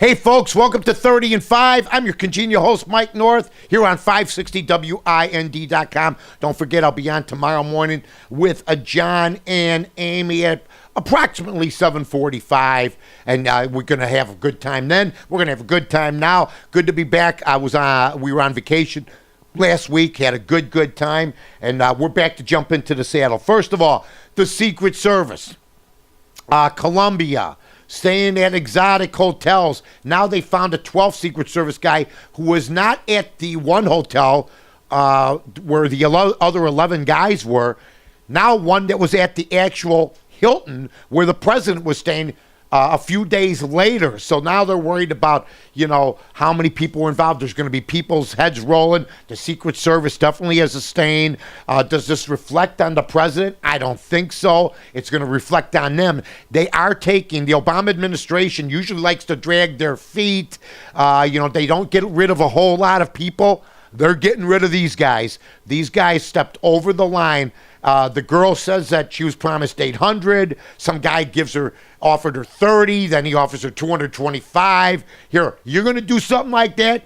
Hey folks, welcome to 30 and 5. I'm your congenial host, Mike North, here on 560WIND.com. Don't forget, I'll be on tomorrow morning with John and Amy at approximately 7:45, and we're going to have a good time then. We're going to have a good time now. Good to be back. We were on vacation last week, had a good time, and we're back to jump into the saddle. First of all, the Secret Service, Colombia, staying at exotic hotels. Now they found a 12th Secret Service guy who was not at the one hotel where the other 11 guys were. Now one that was at the actual Hilton where the president was staying a few days later. So now they're worried about, how many people were involved. There's going to be people's heads rolling. The Secret Service definitely has a stain. Does this reflect on the president? I don't think so. It's going to reflect on them. They are taking, the Obama administration usually likes to drag their feet. They don't get rid of a whole lot of people. They're getting rid of these guys. These guys stepped over the line. The girl says that she was promised 800. Some guy offered her 30. Then he offers her 225. Here, you're going to do something like that?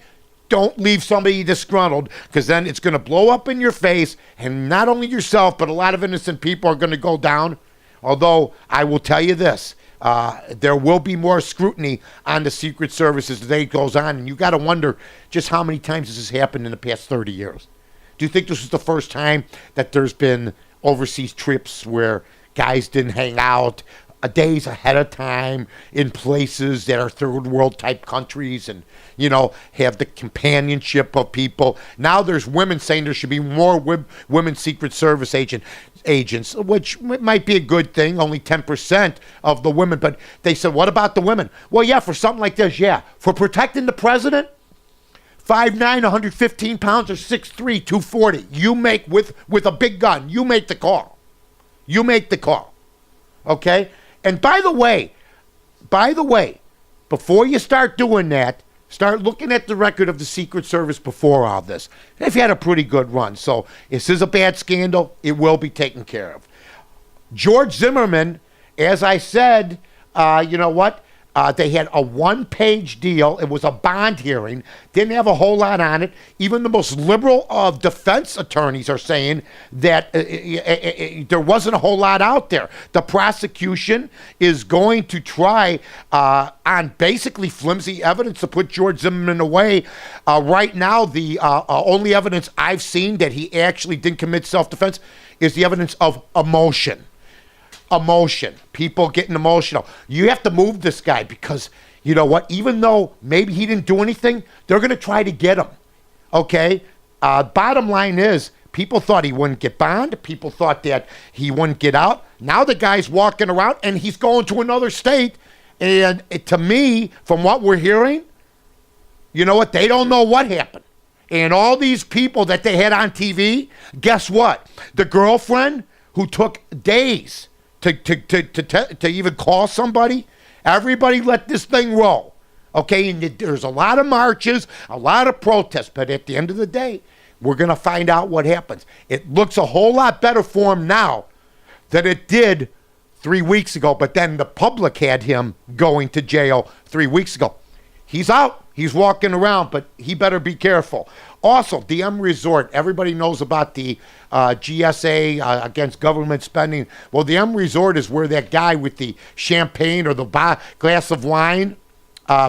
Don't leave somebody disgruntled, because then it's going to blow up in your face, and not only yourself, but a lot of innocent people are going to go down. Although I will tell you this, there will be more scrutiny on the Secret Service as the day goes on, and you got to wonder just how many times this has happened in the past 30 years. Do you think this was the first time that there's been overseas trips where guys didn't hang out days ahead of time in places that are third world type countries and, have the companionship of people? Now there's women saying there should be more women Secret Service agents, which might be a good thing, only 10% of the women. But they said, what about the women? Well, yeah, for something like this, yeah. For protecting the president, 5'9", 115 pounds, or 6'3", 240. You make, with a big gun, you make the call. You make the call. Okay? And by the way, before you start doing that, start looking at the record of the Secret Service before all this. They've had a pretty good run. So this is a bad scandal. It will be taken care of. George Zimmerman, as I said, you know what? They had a one-page deal. It was a bond hearing. Didn't have a whole lot on it. Even the most liberal of defense attorneys are saying that there wasn't a whole lot out there. The prosecution is going to try on basically flimsy evidence to put George Zimmerman away. Right now, the only evidence I've seen that he actually didn't commit self-defense is the evidence of emotion. People getting emotional. You have to move this guy because, you know what, even though maybe he didn't do anything, they're going to try to get him. Okay? Bottom line is, people thought he wouldn't get bond. People thought that he wouldn't get out. Now the guy's walking around and he's going to another state. And to me, from what we're hearing, you know what, they don't know what happened. And all these people that they had on TV, guess what? The girlfriend who took days to even call somebody, everybody let this thing roll. Okay, and there's a lot of marches, a lot of protests, but at the end of the day, we're going to find out what happens. It looks a whole lot better for him now than it did 3 weeks ago, but then the public had him going to jail 3 weeks ago. He's out. He's walking around, but he better be careful. Also, the M Resort, everybody knows about the GSA against government spending. Well, the M Resort is where that guy with the champagne or the glass of wine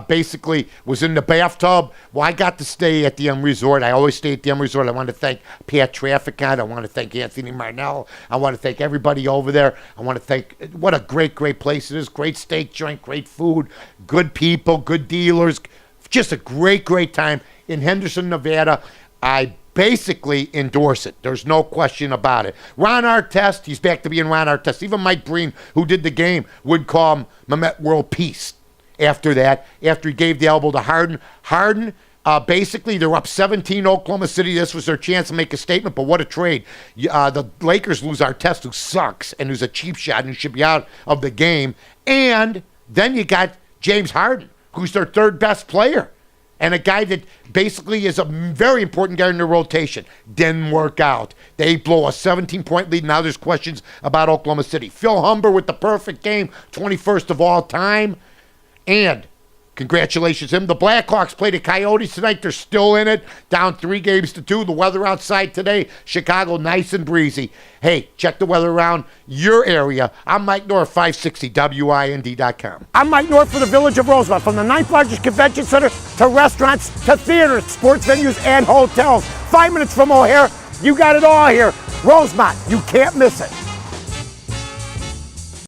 basically was in the bathtub. Well, I got to stay at the M Resort. I always stay at the M Resort. I want to thank Pat Trafficant. I want to thank Anthony Marnell. I want to thank everybody over there. I want to thank, what a great place it is. Great steak joint, great food, good people, good dealers. Just a great time in Henderson, Nevada. I basically endorse it. There's no question about it. Ron Artest, he's back to being Ron Artest. Even Mike Breen, who did the game, would call him Mehmet World Peace after that, after he gave the elbow to Harden. Harden, basically, they're up 17 Oklahoma City. This was their chance to make a statement, but what a trade. The Lakers lose Artest, who sucks, and who's a cheap shot and should be out of the game. And then you got James Harden, who's their third best player, and a guy that basically is a very important guy in their rotation. Didn't work out. They blow a 17-point lead. Now there's questions about Oklahoma City. Phil Humber with the perfect game, 21st of all time. And Congratulations to him. The Blackhawks play the Coyotes tonight. They're still in it, down 3-2. The weather outside today, Chicago, nice and breezy. Hey, check the weather around your area. I'm Mike North, 560 WIND.com. I'm Mike North for the Village of Rosemont. From the 9th largest convention center to restaurants to theaters, sports venues, and hotels. 5 minutes from O'Hare, you got it all here. Rosemont, you can't miss it.